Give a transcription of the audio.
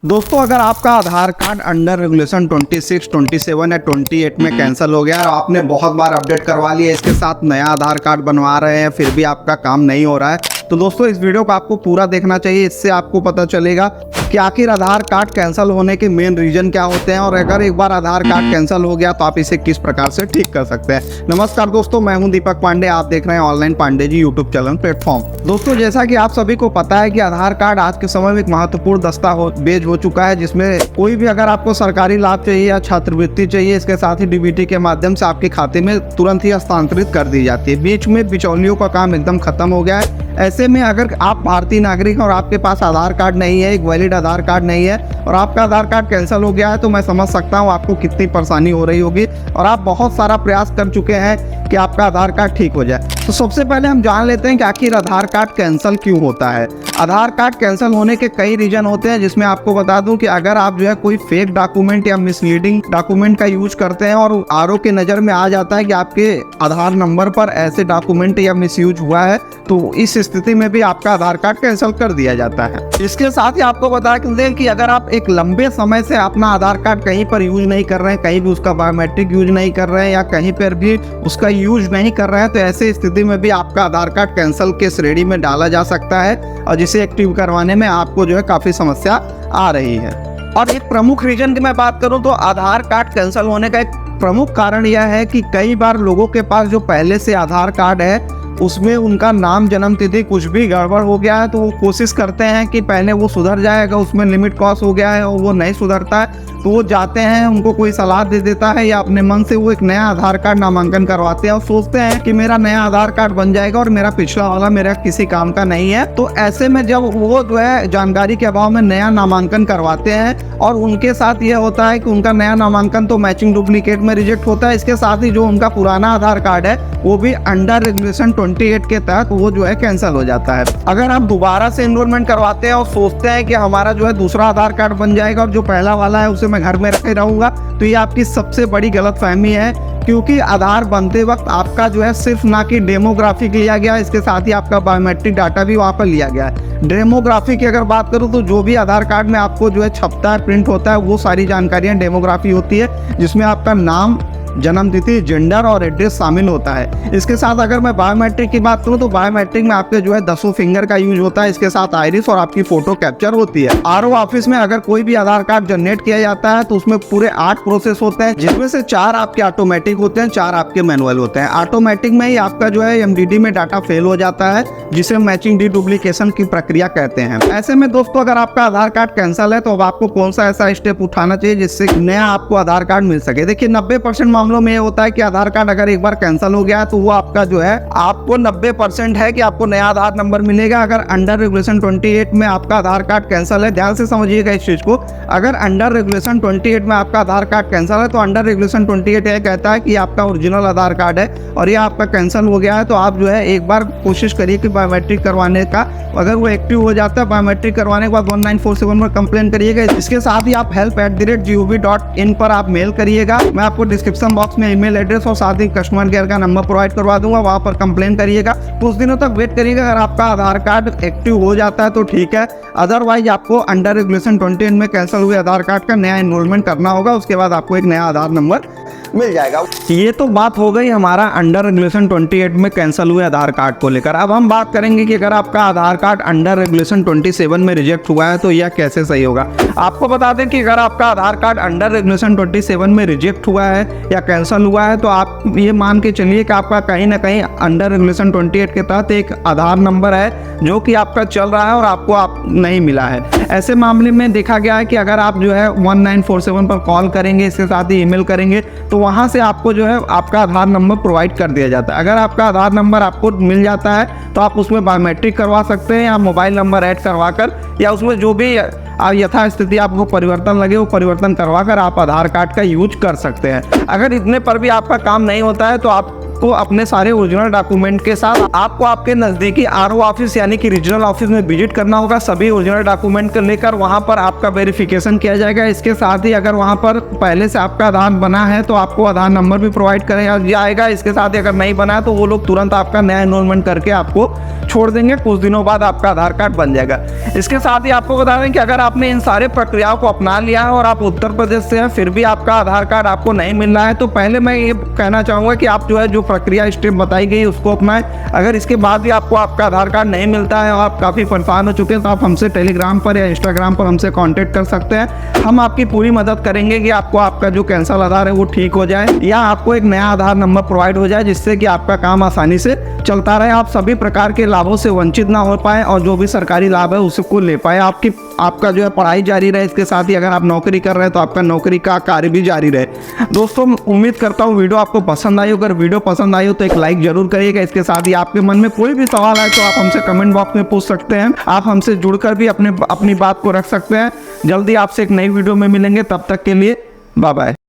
दोस्तों, अगर आपका आधार कार्ड अंडर रेगुलेशन 26, 27 या 28 में कैंसिल हो गया और आपने बहुत बार अपडेट करवा लिया, इसके साथ नया आधार कार्ड बनवा रहे हैं फिर भी आपका काम नहीं हो रहा है, तो दोस्तों इस वीडियो को आपको पूरा देखना चाहिए। इससे आपको पता चलेगा कि आखिर आधार कार्ड कैंसिल होने के मेन रीजन क्या होते हैं और अगर एक बार आधार कार्ड कैंसिल हो गया तो आप इसे किस प्रकार से ठीक कर सकते हैं। नमस्कार दोस्तों, मैं हूं दीपक पांडे, आप देख रहे हैं online Pandey ji YouTube channel platform. दोस्तों, जैसा कि आप सभी को पता है कि आधार कार्ड आज के समय में एक महत्वपूर्ण दस्तावेज हो चुका है, जिसमें कोई भी अगर आपको सरकारी लाभ चाहिए या छात्रवृत्ति चाहिए, इसके साथ ही डीबीटी के माध्यम से आपके खाते में तुरंत ही हस्तांतरित कर दी जाती है। बीच में बिचौलियों का काम एकदम खत्म हो गया है। ऐसे में अगर आप भारतीय नागरिक और आपके पास आधार कार्ड नहीं है, एक वैलिड आधार कार्ड नहीं है और आपका आधार कार्ड कैंसिल हो गया है, तो मैं समझ सकता हूँ आपको कितनी परेशानी हो रही होगी और आप बहुत सारा प्रयास कर चुके हैं कि आपका आधार कार्ड ठीक हो जाए। तो सबसे पहले हम जान लेते हैं कि आखिर आधार कार्ड कैंसिल क्यों होता है। आधार कार्ड कैंसिल होने के कई रीजन होते हैं, जिसमें आपको बता दूं कि अगर आप जो है कोई फेक डॉक्यूमेंट या मिसलीडिंग डॉक्यूमेंट का यूज करते हैं और आरओ के नज़र में आ जाता है कि आपके आधार नंबर पर ऐसे डॉक्यूमेंट या मिसयूज हुआ है, तो इस स्थिति में भी आपका आधार कार्ड कैंसिल कर दिया जाता है। इसके साथ ही आपको बता दें कि अगर आप एक लंबे समय से अपना आधार कार्ड कहीं पर यूज नहीं कर रहे हैं, कहीं भी उसका बायोमेट्रिक यूज नहीं कर रहे हैं या कहीं पर भी उसका यूज नहीं कर रहे हैं, तो ऐसी स्थिति में भी आपका आधार कार्ड कैंसिल के श्रेणी में डाला जा सकता है और जिसे एक्टिव करवाने में आपको जो है काफ़ी समस्या आ रही है। और एक प्रमुख रीजन की मैं बात करूं तो आधार कार्ड कैंसिल होने का एक प्रमुख कारण यह है कि कई बार लोगों के पास जो पहले से आधार कार्ड है उसमें उनका नाम, जन्म तिथि कुछ भी गड़बड़ हो गया है, तो वो कोशिश करते हैं कि पहले वो सुधर जाएगा, उसमें लिमिट क्रॉस हो गया है और वो नहीं सुधरता है, तो वो जाते हैं, उनको कोई सलाह दे देता है या अपने मन से वो एक नया आधार कार्ड नामांकन करवाते हैं और सोचते हैं कि मेरा नया आधार कार्ड बन जाएगा और मेरा पिछला वाला मेरा किसी काम का नहीं है। तो ऐसे में जब वो जो है जानकारी के अभाव में नया नामांकन करवाते हैं और उनके साथ ये होता है कि उनका नया नामांकन तो मैचिंग डुप्लीकेट में रिजेक्ट होता है, इसके साथ ही जो उनका पुराना आधार कार्ड है वो भी अंडर रेगुलेशन 28 के तहत वो जो है कैंसिल हो जाता है। अगर आप दोबारा से एनरोलमेंट करवाते हैं और सोचते हैं कि हमारा जो है दूसरा आधार कार्ड बन जाएगा और जो पहला वाला है उसे मैं घर में रखे रहूंगा, तो ये आपकी सबसे बड़ी गलतफहमी है, क्योंकि आधार बनते वक्त आपका जो है सिर्फ ना कि डेमोग्राफिक लिया गया, इसके साथ ही आपका बायोमेट्रिक डाटा भी वहाँ पर लिया गया है। डेमोग्राफी की अगर बात करूँ तो जो भी आधार कार्ड में आपको जो है छपता है, प्रिंट होता है, वो सारी जानकारियाँ डेमोग्राफी होती है, जिसमें आपका नाम, जन्म तिथि, जेंडर और एड्रेस शामिल होता है। इसके साथ अगर मैं बायोमेट्रिक की बात करूं तो बायोमेट्रिक में आपके जो है 10 फिंगर का यूज होता है, इसके साथ आइरिस और आपकी फोटो कैप्चर होती है। आरओ ऑफिस में अगर कोई भी आधार कार्ड जनरेट किया जाता है तो उसमें पूरे 8 प्रोसेस होते हैं, जिसमें से 4 आपके ऑटोमेटिक होते हैं, 4 आपके मैनुअल होते हैं। ऑटोमेटिक में ही आपका जो है एमडीडी में डाटा फेल हो जाता है, जिसे मैचिंग डुप्लीकेशन की प्रक्रिया कहते हैं। ऐसे में दोस्तों, अगर आपका आधार कार्ड कैंसिल है तो अब आपको कौन सा ऐसा स्टेप उठाना चाहिए जिससे नया आपको आधार कार्ड मिल सके। देखिए, 90% मामलों में ये होता है कि आधार कार्ड अगर एक बार कैंसिल हो गया तो वो आपका जो है आपको 90% है कि आपको नया आधार नंबर मिलेगा। अगर अंडर रेगुलेशन 28 में आपका आधार कार्ड कैंसिल है, ध्यान से समझिएगा इस चीज को, अगर अंडर रेगुलेशन 28 में आपका आधार कार्ड कैंसिल है तो अंडर रेगुलेशन 28 ये कहता है कि आपका ओरिजिनल आधार कार्ड है और ये आपका कैंसिल हो गया है, तो आप जो है एक बार कोशिश करिए कि बायोमेट्रिक करवाने का, अगर वो एक्टिव हो जाता है बायोमेट्रिक करवाने के बाद 1947 पर कंप्लेन करिएगा। इसके साथ ही आप help@gov.in पर आप मेल करिएगा। मैं आपको डिस्क्रिप्शन बॉक्स में ईमेल एड्रेस और साथ ही कस्टमर केयर का नंबर प्रोवाइड करवा दूंगा, वहां पर कंप्लेन करिएगा। कुछ दिनों तक वेट करिएगा, अगर आपका आधार कार्ड एक्टिव हो जाता है तो ठीक है, अदरवाइज आपको अंडर रेगुलेशन 28 में कैंसिल हुए आधार कार्ड का नया एनरोलमेंट करना होगा, उसके बाद आपको एक नया आधार नंबर मिल जाएगा। ये तो बात हो गई हमारा अंडर रेगुलेशन 28 में कैंसिल हुए आधार कार्ड को लेकर। अब हम बात करेंगे कि अगर आपका आधार कार्ड अंडर रेगुलेशन 27 में रिजेक्ट हुआ है तो यह कैसे सही होगा। आपको बता दें कि अगर आपका आधार कार्ड अंडर रेगुलेशन 27 में रिजेक्ट हुआ है या कैंसिल हुआ है तो आप ये मान के चलिए कि आपका कहीं ना कहीं अंडर रेगुलेशन 28 के तहत एक आधार नंबर है जो कि आपका चल रहा है और आपको नहीं मिला है। ऐसे मामले में देखा गया है कि अगर आप जो है 1947 पर कॉल करेंगे, इसके साथ ही ईमेल करेंगे, तो वहाँ से आपको जो है आपका आधार नंबर प्रोवाइड कर दिया जाता है। अगर आपका आधार नंबर आपको मिल जाता है तो आप उसमें बायोमेट्रिक करवा सकते हैं या मोबाइल नंबर ऐड करवा कर, या उसमें जो भी यथास्थिति आपको परिवर्तन लगे वो परिवर्तन करवा कर आप आधार कार्ड का यूज कर सकते हैं। अगर इतने पर भी आपका काम नहीं होता है तो आप आपको अपने सारे ओरिजिनल डॉक्यूमेंट के साथ आपको आपके नज़दीकी आरओ ऑफिस यानी कि रीजनल ऑफिस में विजिट करना होगा। सभी ओरिजिनल डॉक्यूमेंट को लेकर वहाँ पर आपका वेरिफिकेशन किया जाएगा। इसके साथ ही अगर वहाँ पर पहले से आपका आधार बना है तो आपको आधार नंबर भी प्रोवाइड कराया जाएगा। इसके साथ ही अगर नहीं बना है तो वो लोग तुरंत आपका नया एनरोलमेंट करके आपको छोड़ देंगे। कुछ दिनों बाद आपका आधार कार्ड बन जाएगा। इसके साथ ही आपको बता दें कि अगर आपने इन सारे प्रक्रियाओं को अपना लिया है और आप उत्तर प्रदेश से हैं फिर भी आपका आधार कार्ड आपको नहीं मिल रहा है, तो पहले मैं ये कहना चाहूँगा कि आप जो प्रक्रिया स्टेप बताई गई उसको अपनाएं। अगर इसके बाद भी आपको आपका आधार कार्ड नहीं मिलता है और आप काफ़ी परेशान हो चुके हैं तो आप हमसे टेलीग्राम पर या इंस्टाग्राम पर हमसे कांटेक्ट कर सकते हैं। हम आपकी पूरी मदद करेंगे कि आपको आपका जो कैंसल आधार है वो ठीक हो जाए या आपको एक नया आधार नंबर प्रोवाइड हो जाए, जिससे कि आपका काम आसानी से चलता रहे, आप सभी प्रकार के लाभों से वंचित ना हो पाए और जो भी सरकारी लाभ है उसको ले पाए। आपका जो है पढ़ाई जारी रहे। इसके साथ ही अगर आप नौकरी कर रहे हैं तो आपका नौकरी का कार्य भी जारी रहे। दोस्तों, उम्मीद करता हूँ वीडियो आपको पसंद आई। अगर वीडियो पसंद आई हो तो एक लाइक जरूर करिएगा। इसके साथ ही आपके मन में कोई भी सवाल आए तो आप हमसे कमेंट बॉक्स में पूछ सकते हैं। आप हमसे जुड़कर भी अपनी बात को रख सकते हैं। जल्दी आपसे एक नई वीडियो में मिलेंगे, तब तक के लिए बाय बाय।